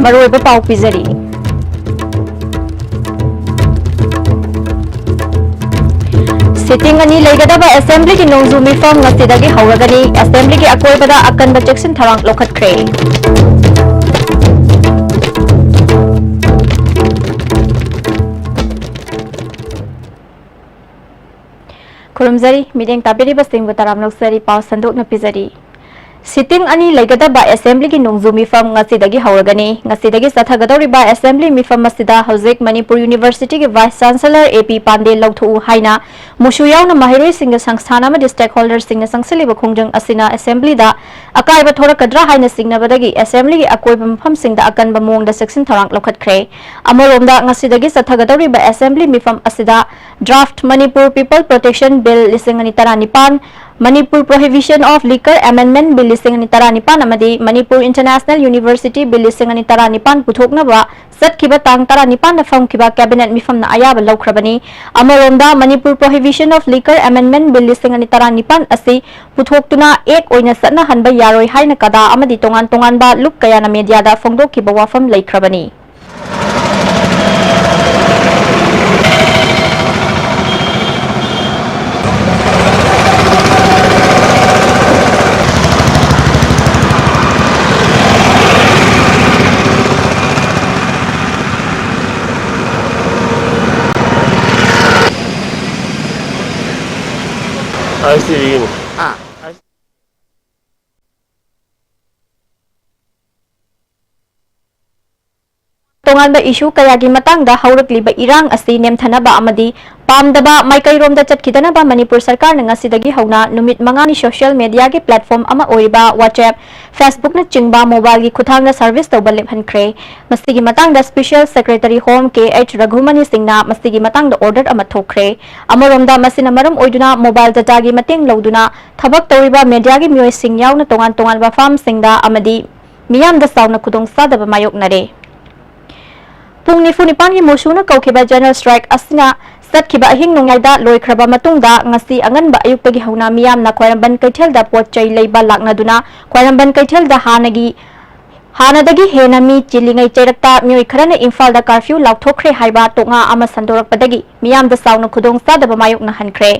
मरोइब पाउ पिजरी। सिटिंग अनि लेगदब असेंबली की नोंजू मिफम ngasiदagi हौरगनी असेंबली की अकोइबदा अकनब चेक्सिन थरांग लोखतख्रे। खुरुमजरी मिदेंग ताबिरिबा सिंह तराम लोकसरी पाउ संदोकना पिजरी। सिटिंग अनि लेगदबा असेंबली की नोंजू मिफम ngasiदagi हौरगनी ngasiदagi सथगदौरिबा असेंबली मिफम मसिदा हौजिक मणिपुर यूनिवर्सिटी के वाइस चांसलर एपी पांडे लौथु हाइना मुशु यावना महिरोई सिंह संस्थान अमदि स्टेक होल्डर सिंह संगसलिबा खुंजंग असिना असेंबली दा अकाइबा थोरकद्रा हाइना सिंगनबदगी असेंबली की अकोइबा मफम सिंगदा अकनबा मोंगदा सेक्शन थरांग लौखतख्रे। अमरोमदा ngasiदagi सथगदौरिबा असेंबली मिफम असिदा draft Manipur people protection bill 2019 Manipur prohibition of liquor amendment bill 2019 Manipur international university bill 2019 पुथोकनबा सत्खिबा तांग 19 फमखिबा कैबिनेट मिफमना अयाबा लौख्रबनी। अमरोमदा Manipur prohibition of liquor amendment bill 2019 असि पुथोक्तुना एक ओइना सत्ना हनबा यारोय हाइना कदा अमदि तोंगान तोंगानबा लुप कयाना मीडियादा फोंदोखिबा वाफम लैख्रबनी। I see. तोंगानबा इशू कयागी मतंगदा हौरकलिबा इरांग असि नेमथनबा अमदि पामदबा माइकैरोमदा चटखिदनबा मणिपुर सरकार न ngasiदगी हौना नुमित मंगानी सोशल मीडिया के प्लेटफॉर्म अमा ओइबा व्हाट्सएप फेसबुक न चिंगबा मोबाइल की खुथांगदा सर्विस तौबा लेपहनख्रे। मस्तिगी मतंगदा स्पेशल सेक्रेटरी होम के एच रघुमनी सिंहना मस्तिगी मतंगदा ऑर्डर अमा थोख्रे। अमरोमदा मसिना मरम ओइदुना मोबाइल डाटा की मतेंग लौदुना थबक तौरिबा मीडिया की मियोय सिंह यावना तोंगान तोंगानबा फार्म सिंगदा अमदि मियामदा सावना खुदोंग सादबा मायोकनरे। पुंग निफु निपान की मोशुना कौखिबा जनरल स्ट्राइक असिना सत्खिबा अहिंग नोंगाइदा लोइख्रबा मतुंगदा ngasi अंगनबा अयुक्तगी हौना मियामना ख्वाइरंबन कैथेलदा पोतचै लैबा लाकनादुना ख्वाइरंबन कैथेलदा हानादगी हेना मी चिलिंगै चैरक्ता मियोय खरना इम्फालदा कर्फ्यू लाउथोख्रे हाइबा तोंगा अमा संदोरकपदगी मियामदा सावना खुदोंग सादबा मायोकना हनख्रे।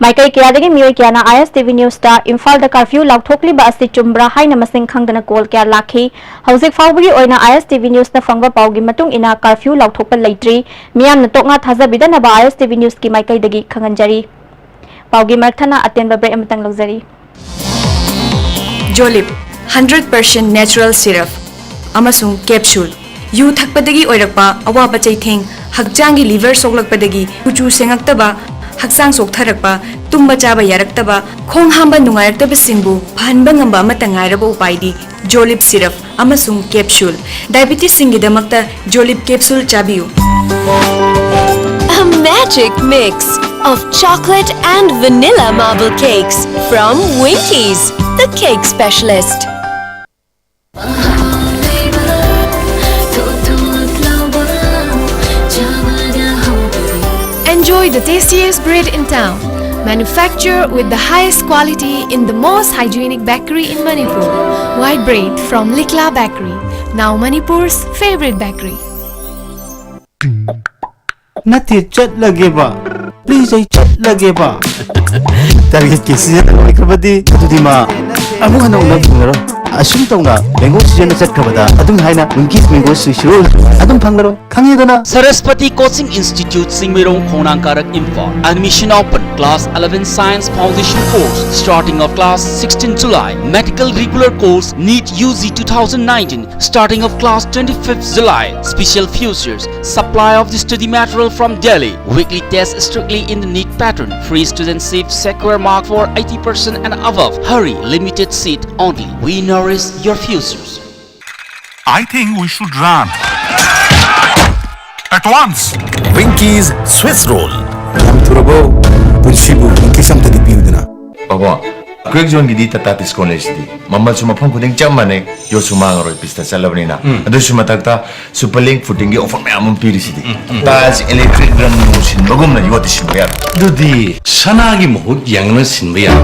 माइकै कियादगी मियोय कियाना आईएस टीवी न्यूज दा इम्फालदा कर्फ्यू लाउथोक्लिबा असि चुम्ब्रा हाइना मसिंग खंगदना कॉल क्या लाखी। हौजिक फाउबगी ओइना आईएस टीवी न्यूज ना फंगबा पाउगी मतुंग इना कर्फ्यू लाउथोकपा लैट्री मियामना तोंगा थाजाबिदनबा आईएस टीवी न्यूज की माइकैदगी खंगनजरी। पाउगी मरथना अतेनबा ब्रेक अमतंग लौजरी। जोलिप 100% नेचुरल सिरप अमसुंग कैप्सूल यू थकपदगी ओइरकपा अवाबा चैथेंग हक्चांगी लिवर सोगलकपदगी कुचू सेंगक्तबा हक्चांग सोगथरकपा तुम्बा चाबा यारक्तबा खोंग हांबा नुंगायरक्तबा सिंबु फहनबा ngamba amata ngairaba उपायदी जोलिप सिरप अमसुंग कैप्सूल डायबिटीज सिंगिदमक्ता जोलिप कैप्सूल चाबियु। A magic mix of chocolate and vanilla marble cakes from Winkies, the cake specialist. Enjoy the tastiest bread in town, manufactured with the highest quality in the most hygienic bakery in Manipur. White bread from Likla Bakery, now Manipur's favorite bakery. Nati chat lagi ba, please ay chat lagi ba. Target kisi na kami kabadi, ito di ma. Amo ka na ulag ngaro. Asum tong na mango season na chat kabada. Adung hai na Winkies mango sushi. Adung panglaro. Kangi da na. Saraswati Coaching Institute Singmirong Khonangkarak Info. Admission open. Class 11 Science Foundation course starting of class 16 July. Medical regular course NEET UG 2019 starting of class 25th July. Special futures. Supply of the study material from Delhi. Weekly test strictly in the NEET pattern. Free studentship secure mark for 80% and above. Hurry, limited seat only. We nourish your futures. I think we should run at once. Winkies Swiss roll. Turabo, Punshibu, Winkies am tadi piudna. Baba, quick zone gidi tatatis college di. Mamal suma phang kuding chamane yo suma ngaro pista salabni na. Ado suma takta superlink footing ge offer me amon pirisi di. Taj electric run machine bagum na yo tishin bayar. Dudi sanagi mohut yang na sinbaya.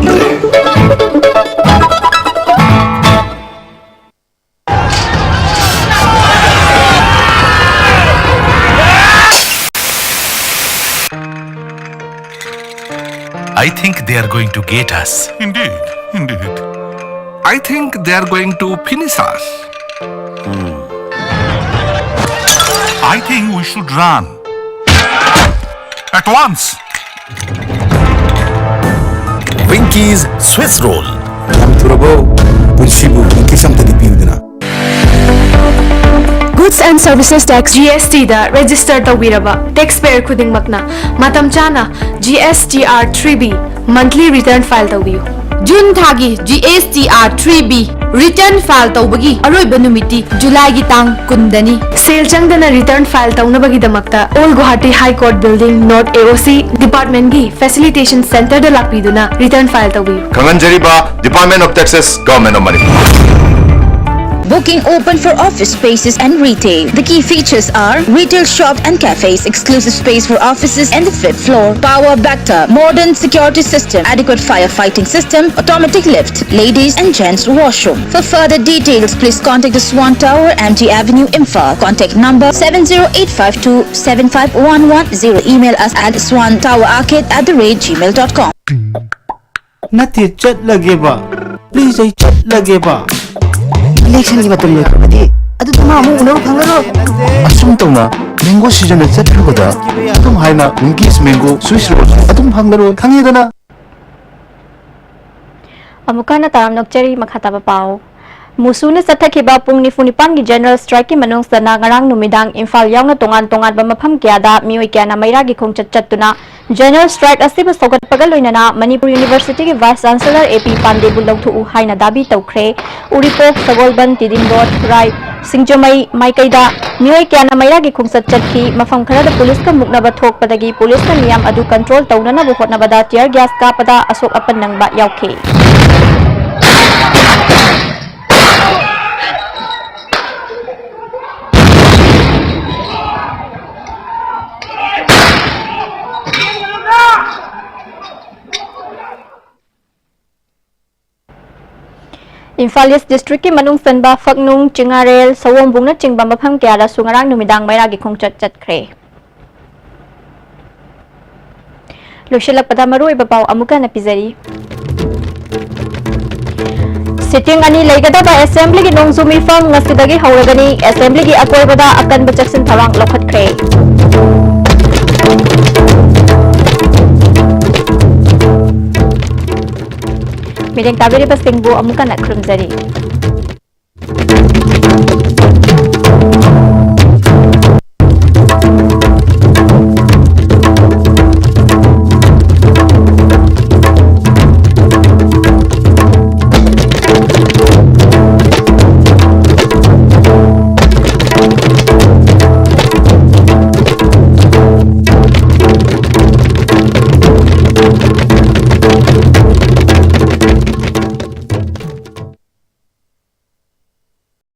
I think they are going to get us. Indeed, indeed. I think they are going to finish us. I think we should run. At once. Winky's Swiss roll. Turabo, Punshibu, Winky something piudana. Goods and Services Tax GST da register tawiraba taxpayer khudingmakna matam chana GSTR 3B monthly return file tawiyu. June thagi GSTR 3B return file tawbagi aroiba numiti July gi tang kundani. Sale changdana return file tawnabagi damakta All Guwahati High Court Building North AOC Department gi Facilitation Center da lakpiduna return file tawiyu. Kanganjariba, Department of Taxes, Government of Manipur. Booking open for office spaces and retail. The key features are retail shop and cafes, exclusive space for offices and the 5th floor, power backup, modern security system, adequate firefighting system, automatic lift, ladies and gents washroom. For further details, please contact the Swan Tower, MT Avenue, Imphal. Contact number 70852-75110. Email us at swantowerarcade@gmail.com. Nati chat lagi ba? Please ay chat lagi ba? Election ki matum loikrabadi adu tama amu unaw phangaro Asum tawna mango season at chatrabada adum haina Winky's mango Swiss roll adum phangaro khangedana. Amuka na taram nokchari makhataba pao. Musuna sathakhiba pung nifunipan gi general strike ki manung sana ngarang numidang Imphal yauna tongan ba mafam kyada mioi kya na maira gi khongchat chattuna general strike asiba sogat pagal loinana Manipur University ki vice chancellor AP Pandey bu lawthu haina dabi tawkhre Uripok Sagolban Tidindot Rai Singjomai Maikaida mioi kya na maira gi khongchat chatki mafam kharada police ka muknaba thokpadagi police na niyam adu control tawnana bu hotnabada tear gas kapada asok apan nangba yaukhe. Imphal East District ki manung sanba Faknung Chingarel Sawombung na chingba mafam kya da sungarang numidang maira gi khongchat chatkre. Loshilak pada maru ibapaw amuka na pizari. Sitting ani laigada ba assembly gi nongzumi fang ngasidagi hawragani assembly gi akoy bada akan bachaksin tharang lokhat kre. Mideng tabiri bastingbo amuka na krumzari.